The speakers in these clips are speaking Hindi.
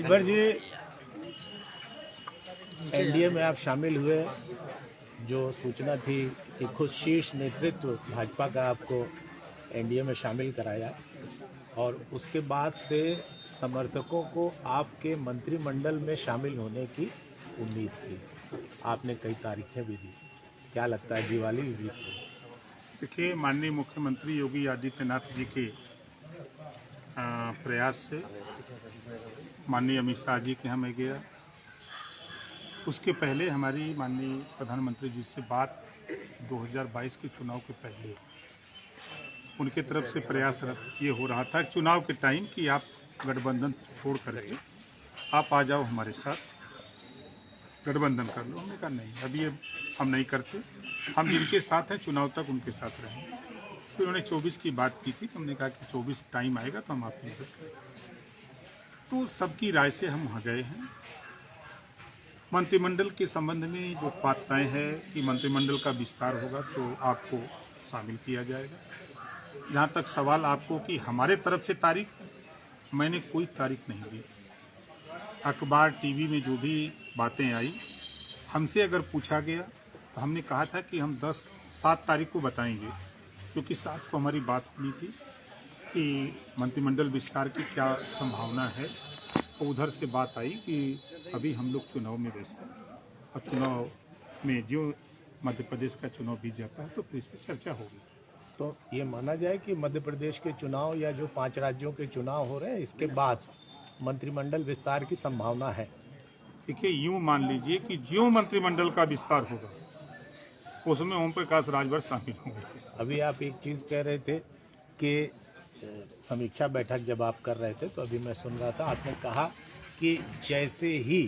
राजभर जी, एनडीए में आप शामिल हुए, जो सूचना थी कि खुद शीर्ष नेतृत्व भाजपा का आपको एनडीए में शामिल कराया और उसके बाद से समर्थकों को आपके मंत्रिमंडल में शामिल होने की उम्मीद थी। आपने कई तारीखें भी दी, क्या लगता है दिवाली भी बीत गई? देखिए, माननीय मुख्यमंत्री योगी आदित्यनाथ जी के प्रयास से माननीय अमित शाह जी के यहाँ मैं गया। उसके पहले हमारी माननीय प्रधानमंत्री जी से बात 2022 के चुनाव के पहले उनके तरफ से प्रयासरत ये हो रहा था चुनाव के टाइम कि आप गठबंधन छोड़ करके आप आ जाओ हमारे साथ, गठबंधन कर लो। हमने कहा नहीं, अभी ये हम नहीं करते, हम जिनके साथ हैं चुनाव तक उनके साथ रहेंगे। तो उन्होंने 24 की बात की थी, तो हमने कहा कि 24 टाइम आएगा तो हम आपकी मदद करेंगे। तो सबकी राय से हम वहाँ गए हैं। मंत्रिमंडल के संबंध में जो बात तय है कि मंत्रिमंडल का विस्तार होगा तो आपको शामिल किया जाएगा। जहाँ तक सवाल आपको कि हमारे तरफ से तारीख, मैंने कोई तारीख नहीं दी। अखबार टीवी में जो भी बातें आई, हमसे अगर पूछा गया तो हमने कहा था कि हम 7 तारीख को बताएंगे, क्योंकि 7 को हमारी बात हुई थी कि मंत्रिमंडल विस्तार की क्या संभावना है। तो उधर से बात आई कि अभी हम लोग चुनाव में व्यस्त हैं और चुनाव में जो मध्य प्रदेश का चुनाव बीत जाता है तो फिर इस पर चर्चा होगी। तो ये माना जाए कि मध्य प्रदेश के चुनाव या जो 5 राज्यों के चुनाव हो रहे हैं, इसके बाद मंत्रिमंडल विस्तार की संभावना है। देखिए, यूँ मान लीजिए कि जो मंत्रिमंडल का विस्तार होगा उसमें ओम प्रकाश राजभर शामिल होंगे। अभी आप एक चीज़ कह रहे थे कि समीक्षा बैठक जब आप कर रहे थे तो अभी मैं सुन रहा था, आपने कहा कि जैसे ही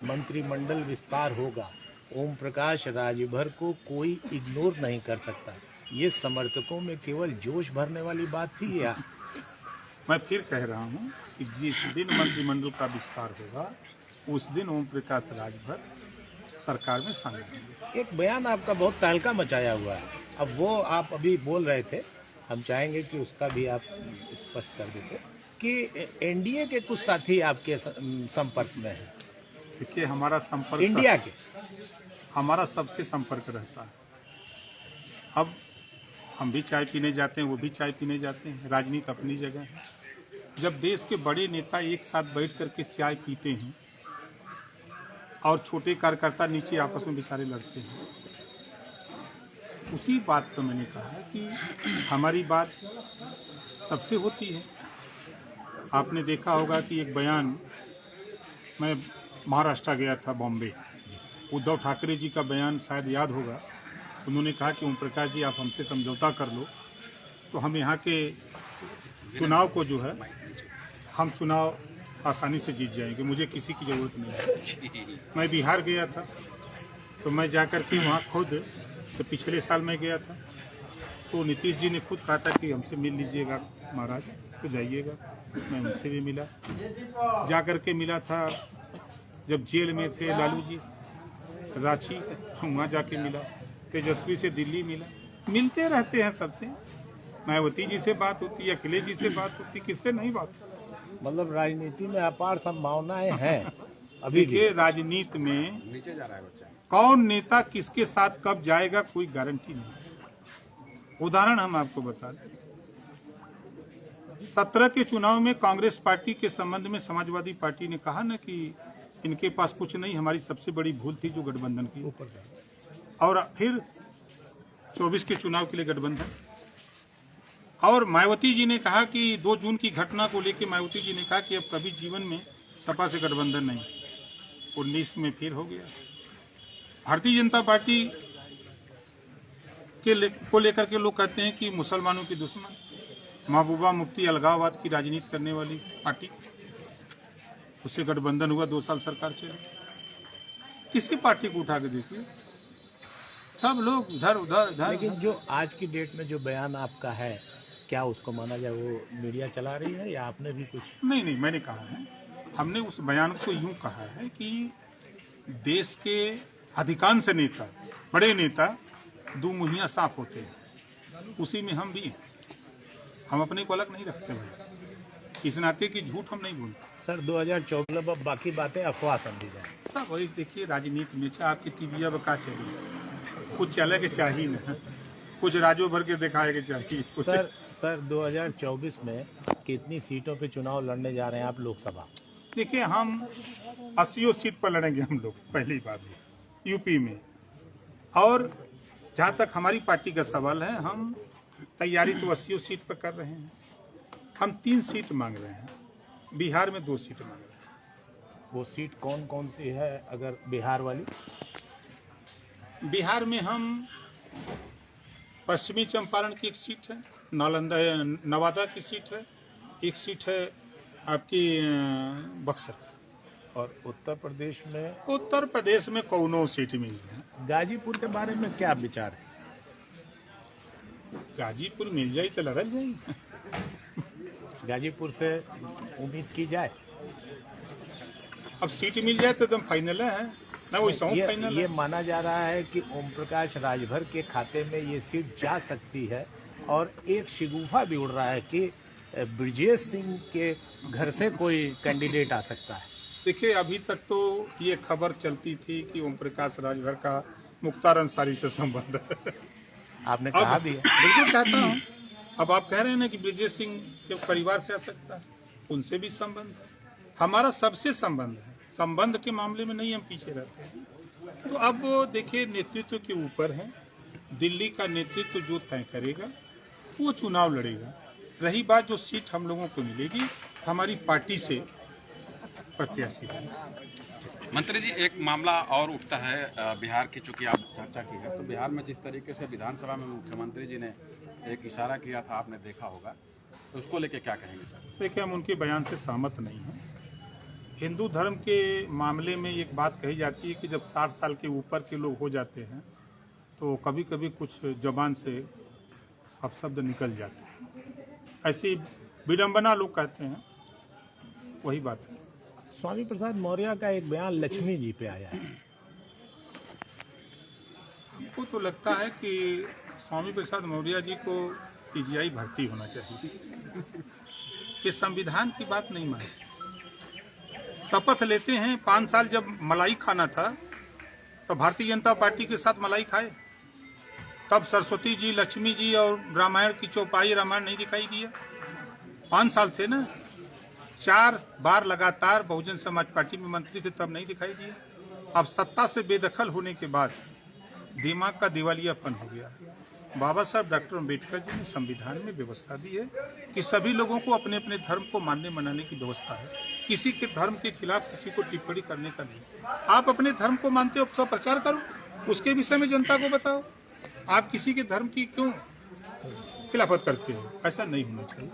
मंत्रिमंडल विस्तार होगा ओम प्रकाश राजभर को कोई इग्नोर नहीं कर सकता। ये समर्थकों में केवल जोश भरने वाली बात थी या? मैं फिर कह रहा हूँ कि जिस दिन मंत्रिमंडल का विस्तार होगा उस दिन ओम प्रकाश राजभर सरकार में शामिल होंगे। एक बयान आपका बहुत तहलका मचाया हुआ है, अब वो आप अभी बोल रहे थे, हम चाहेंगे कि उसका भी आप स्पष्ट कर देते कि एनडीए के कुछ साथी आपके संपर्क में हैं। देखिए, हमारा संपर्क इंडिया के हमारा सबसे संपर्क रहता है। अब हम भी चाय पीने जाते हैं, वो भी चाय पीने जाते हैं, राजनीति अपनी जगह है। जब देश के बड़े नेता एक साथ बैठ करके चाय पीते हैं और छोटे कार्यकर्ता नीचे आपस में बेचारे लड़ते हैं, उसी बात पर मैंने कहा कि हमारी बात सबसे होती है। आपने देखा होगा कि एक बयान, मैं महाराष्ट्र गया था, बॉम्बे, उद्धव ठाकरे जी का बयान शायद याद होगा। उन्होंने कहा कि ओम प्रकाश जी, आप हमसे समझौता कर लो तो हम यहाँ के चुनाव को जो है, हम चुनाव आसानी से जीत जाएंगे, मुझे किसी की ज़रूरत नहीं है। मैं बिहार गया था तो मैं जाकर के वहाँ खुद, तो पिछले साल मैं गया था तो नीतीश जी ने खुद कहा था कि हमसे मिल लीजिएगा महाराज, तो जाइएगा। मैं उनसे भी मिला, जाकर के मिला था जब जेल में थे लालू जी रांची, वहाँ जाके मिला। तेजस्वी से दिल्ली मिला, मिलते रहते हैं सबसे। मायावती जी से बात होती है, अखिलेश जी से बात होती, किससे नहीं बात। मतलब राजनीति में अपार संभावनाएं हैं। अभी देखिए, राजनीति में नीचे जा रहा है बच्चा, कौन नेता किसके साथ कब जाएगा कोई गारंटी नहीं। उदाहरण हम आपको बता दें, 17 के चुनाव में कांग्रेस पार्टी के संबंध में समाजवादी पार्टी ने कहा ना कि इनके पास कुछ नहीं, हमारी सबसे बड़ी भूल थी जो गठबंधन की। और फिर 24 के चुनाव के लिए गठबंधन। और मायावती जी ने कहा कि 2 जून की घटना को लेकर मायावती जी ने कहा कि अब कभी जीवन में सपा से गठबंधन नहीं। 19 में फिर हो गया। भारतीय जनता पार्टी को लेकर के लोग कहते हैं कि मुसलमानों की दुश्मन, महबूबा मुफ्ती अलगाववाद की राजनीति करने वाली पार्टी, उससे गठबंधन हुआ, 2 साल सरकार चली। किसी पार्टी को उठा के देखिए, सब लोग इधर उधर इधर। लेकिन जो आज की डेट में जो बयान आपका है, क्या उसको माना जाए वो मीडिया चला रही है या आपने भी कुछ? नहीं, मैंने कहा है, हमने उस बयान को यूं कहा है कि देश के अधिकांश नेता, बड़े नेता, 2 मुहैया साफ होते हैं, उसी में हम भी हैं। हम अपने को अलग नहीं रखते भाई इस नाते की झूठ हम नहीं बोलते। सर 2024 अब बाकी बातें अफवाह समझी जाए। सब वही देखिए, राजनीति में चाहे आपकी टीविया में का चली, कुछ चले के चाहिए ना, कुछ राजो भर के दिखाए के चाहिए कुछ। सर 2024 में कितनी सीटों पे चुनाव लड़ने जा रहे हैं आप लोकसभा? देखिए, हम 80 सीट पर लड़ेंगे हम लोग, पहली बात यूपी में। और जहाँ तक हमारी पार्टी का सवाल है, हम तैयारी तो 80 सीट पर कर रहे हैं। हम 3 सीट मांग रहे हैं, बिहार में 2 सीट मांग रहे हैं। वो सीट कौन कौन सी है अगर बिहार वाली? बिहार में हम पश्चिमी चंपारण की एक सीट है, नालंदा नवादा की सीट है, एक सीट है आपकी बक्सर। और उत्तर प्रदेश में? उत्तर प्रदेश में कौनो सीट मिल जाए। गाजीपुर के बारे में क्या विचार है? गाजीपुर मिल जाए तो लड़ल जाए। गाजीपुर से उम्मीद की जाए? अब सीट मिल जाए तो एकदम फाइनल है ना, वैसा फाइनल ये माना जा रहा है कि ओम प्रकाश राजभर के खाते में ये सीट जा सकती है। और एक शिगुफा भी उड़ रहा है कि ब्रजेश सिंह के घर से कोई कैंडिडेट आ सकता है। देखिए, अभी तक तो ये खबर चलती थी कि ओम प्रकाश राजभर का मुख्तार अंसारी से संबंध है। आपने कहा भी है। बिल्कुल कहता हूँ। अब आप कह रहे हैं ना कि ब्रजेश सिंह के परिवार से आ सकता है, उनसे भी संबंध है, हमारा सबसे संबंध है। संबंध के मामले में नहीं हम पीछे रहते हैं। तो अब देखिए, नेतृत्व के ऊपर है, दिल्ली का नेतृत्व जो तय करेगा वो चुनाव लड़ेगा। रही बात जो सीट हम लोगों को मिलेगी, हमारी पार्टी से प्रत्याशी है। मंत्री जी, एक मामला और उठता है बिहार की, चूंकि आप चर्चा की है, तो बिहार में जिस तरीके से विधानसभा में मुख्यमंत्री जी ने एक इशारा किया था, आपने देखा होगा, तो उसको लेके क्या कहेंगे सर? देखिए, हम उनके बयान से सहमत नहीं हैं। हिंदू धर्म के मामले में एक बात कही जाती है कि जब 60 साल के ऊपर के लोग हो जाते हैं तो कभी कभी कुछ जबान से अपशब्द निकल जाते हैं, ऐसी विडंबना लोग कहते हैं, वही बात है। स्वामी प्रसाद मौर्य का एक बयान लक्ष्मी जी पे आया है। हमको तो लगता है कि स्वामी प्रसाद मौर्य जी को पीजीआई भर्ती होना चाहिए। ये संविधान की बात नहीं मानते। शपथ लेते हैं, 5 साल जब मलाई खाना था तो भारतीय जनता पार्टी के साथ मलाई खाए, तब सरस्वती जी, लक्ष्मी जी और रामायण की चौपाई रामायण नहीं दिखाई दिया। 5 साल थे ना, 4 बार लगातार बहुजन समाज पार्टी में मंत्री थे, तब नहीं दिखाई दिया। अब सत्ता से बेदखल होने के बाद दिमाग का दिवालियापन हो गया। बाबा साहब डॉक्टर अम्बेडकर जी ने संविधान में व्यवस्था दी है कि सभी लोगों को अपने अपने धर्म को मानने मनाने की व्यवस्था है। किसी के धर्म के खिलाफ किसी को टिप्पणी करने का नहीं। आप अपने धर्म को मानते हो, उसका प्रचार करो, उसके विषय में जनता को बताओ। आप किसी के धर्म की क्यों खिलाफत करते हो? ऐसा नहीं होना चाहिए।